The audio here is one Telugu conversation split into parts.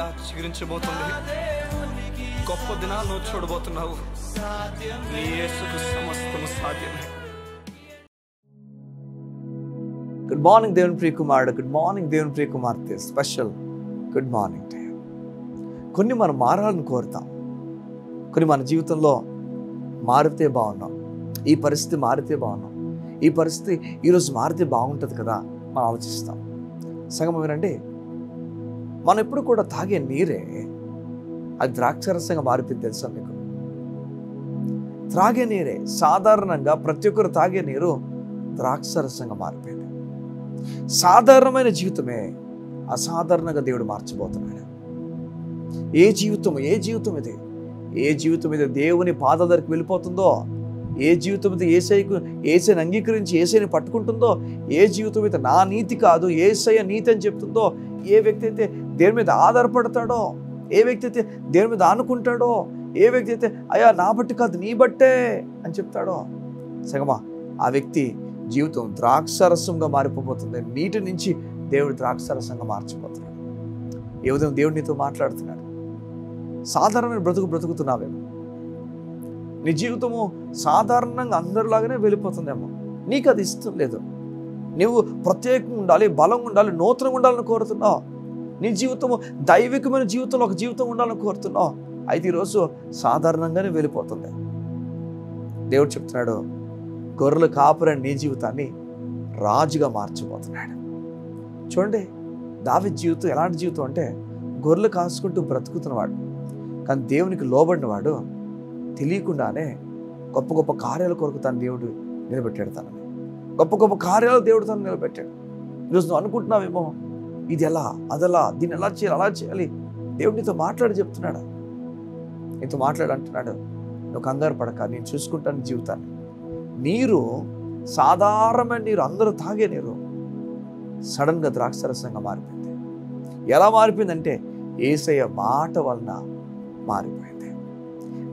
మరలా చిగురించబోతుంది. గొప్ప దినాలను చూడబోతున్నావు. నీ యేసుకు సమస్తము సాధ్యమే. గుడ్ మార్నింగ్ దేవుని ప్రియ కుమారుడు, గుడ్ మార్నింగ్ దేవుని ప్రియ కుమార్తె. Special good morning day. కొన్ని మనం మారాలని కోరుతాం, కొన్ని మన జీవితంలో మారితే బాగున్నాం, ఈ పరిస్థితి మారితే బాగున్నాం, ఈ పరిస్థితి ఈరోజు మారితే బాగుంటుంది కదా మనం ఆలోచిస్తాం. సంగమం వినండి, మనం ఎప్పుడు కూడా తాగే నీరే అది ద్రాక్షరసంగా మారిపోయింది. తెలుసా మీకు? త్రాగే నీరే సాధారణంగా ప్రతి ఒక్కరు తాగే నీరు ద్రాక్షరసంగా మారిపోయింది. సాధారణమైన జీవితమే అసాధారణంగా దేవుడు మార్చబోతున్నాడు. ఏ జీవితం ఇది? ఏ జీవితం ఇది దేవుని పాదాల దగ్గరికి వెళ్ళిపోతుందో, ఏ జీవితం అయితే ఏసైని అంగీకరించి ఏసైని పట్టుకుంటుందో, ఏ జీవితం అయితే నా నీతి కాదు ఏసయ్య నీతి అని చెప్తుందో, ఏ వ్యక్తి అయితే దేని మీద ఆధారపడతాడో, ఏ వ్యక్తి అయితే దేని మీద ఆనుకుంటాడో, ఏ వ్యక్తి అయితే అయ్యా నా బట్టి కాదు నీ బట్టే అని చెప్తాడో, సగమా ఆ వ్యక్తి జీవితం ద్రాక్షరసంగా మారిపోబోతుంది. నీటి నుంచి దేవుడు ద్రాక్షరసంగా మార్చిపోతున్నాడు. ఏ ఉదయం దేవుడు నీతో మాట్లాడుతున్నాడు. సాధారణమైన బ్రతుకుతున్నావేమో, నీ జీవితము సాధారణంగా అందరిలాగానే వెళ్ళిపోతుందేమో, నీకు అది ఇష్టం లేదు. నువ్వు ప్రత్యేకంగా ఉండాలి, బలంగా ఉండాలి, నూతనంగా ఉండాలని కోరుతున్నావు. నీ జీవితము దైవికమైన జీవితంలో ఒక జీవితం ఉండాలని కోరుతున్నావు. అయితే ఈరోజు సాధారణంగానే వెళ్ళిపోతుంది. దేవుడు చెప్తున్నాడు, గొర్రెలు కాపురని నీ జీవితాన్ని రాజుగా మార్చిపోతున్నాడు. చూడండి, దావీదు జీవితం ఎలాంటి జీవితం అంటే గొర్రెలు కాసుకుంటూ బ్రతుకుతున్నవాడు, కానీ దేవునికి లోబడినవాడు తెలియకుండానే గొప్ప గొప్ప కార్యాల కొరకు తను దేవుడు నిలబెట్టాడు. తనని గొప్ప గొప్ప కార్యాలు దేవుడు తను నిలబెట్టాడు. ఈరోజు నువ్వు అనుకుంటున్నావేమో, ఇది ఎలా, అదలా, దీన్ని ఎలా చేయాలి, అలా చేయాలి. దేవుడు నీతో మాట్లాడి చెప్తున్నాడు, నీతో మాట్లాడి అంటున్నాడు, నువ్వు కంగారు పడక, నేను చూసుకుంటాను జీవితాన్ని. నీరు సాధారణమైన నీరు, అందరూ తాగే నీరు సడన్గా ద్రాక్షరసంగా మారిపోయింది. ఎలా మారిపోయిందంటే యేసయ్య మాట వలన మారిపోయింది.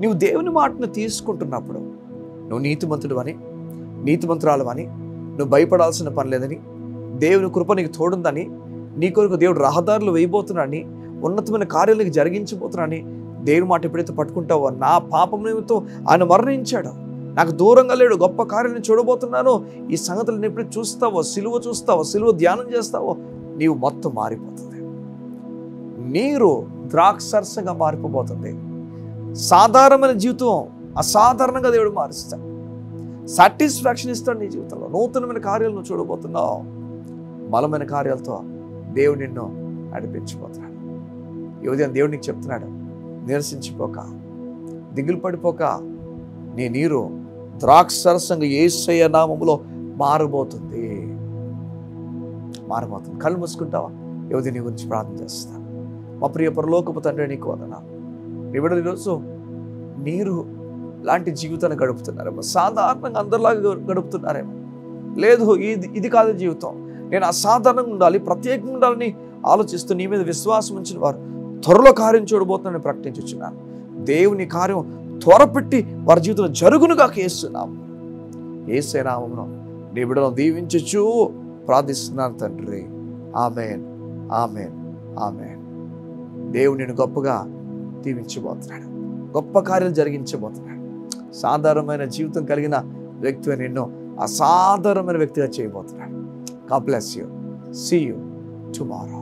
నువ్వు దేవుని మాటను తీసుకుంటున్నప్పుడు నువ్వు నీతిమంతుడు నీతిమంతురాలు నువ్వు భయపడాల్సిన పని లేదని, దేవుని కృప నీకు తోడుందని, నీ కొరకు దేవుడు రహదారులు వేయబోతున్నాడని, ఉన్నతమైన కార్యాలకు జరిగించబోతున్నాడని దేవుని మాట ఎప్పుడైతే పట్టుకుంటావో, నా పాపం నిమిత్తం ఆయన మరణించాడు, నాకు దూరంగా లేడు, గొప్ప కార్యాలను చూడబోతున్నాను, ఈ సంగతులను ఎప్పుడైతే చూస్తావో, సిలువ ధ్యానం చేస్తావో, నీవు మొత్తం మారిపోతుంది. నీరు ద్రాక్షరసంగా మారిపోబోతుంది. సాధారణమైన జీవితం అసాధారణంగా దేవుడు మారుస్తాడు. సాటిస్ఫాక్షన్ ఇస్తాడు నీ జీవితంలో. నూతనమైన కార్యాలు నువ్వు చూడబోతున్నావు. బలమైన కార్యాలతో దేవుడు నిన్ను నడిపించబోతున్నాడు. ఈ ఉదయం దేవుడు నీకు చెప్తున్నాడు, నిరసించిపోక, దిగులు పడిపోక, నీ నీరు ద్రాక్షరసంగా యేసయ్య నామములో మారబోతుంది. కళ్ళు మూసుకుంటావా? ఈ ఉదయం నీ గురించి ప్రార్థన చేస్తాను. మా ప్రియ పరలోకపు తండ్రి, నీకు వందనాలు. నీ బిడ్డలు ఈరోజు నీరు లాంటి జీవితాన్ని గడుపుతున్నారేమో, సాధారణంగా అందరిలాగా గడుపుతున్నారేమో. లేదు, ఇది కాదు జీవితం, నేను అసాధారణంగా ఉండాలి, ప్రత్యేకంగా ఉండాలని ఆలోచిస్తూ నీ మీద విశ్వాసం ఉంచిన వారు త్వరలో కార్యం చూడబోతున్నానని ప్రకటించుచున్నాను. దేవుని కార్యం త్వరపెట్టి వారి జీవితంలో జరుగునుగా చేస్తున్నాము. యేసయ్య నామములో నీ బిడ్డలను దీవించుచు ప్రార్థిస్తున్నాను తండ్రి. ఆమేన్, ఆమేన్, ఆమేన్. దేవుడు నిన్ను గొప్పగా దీవించబోతున్నాడు, గొప్ప కార్యాలు జరిగించబోతున్నాడు. సాధారణమైన జీవితం కలిగిన వ్యక్తిగా నిన్ను అసాధారణమైన వ్యక్తిగా చేయబోతున్నాడు. God bless you. See you tomorrow.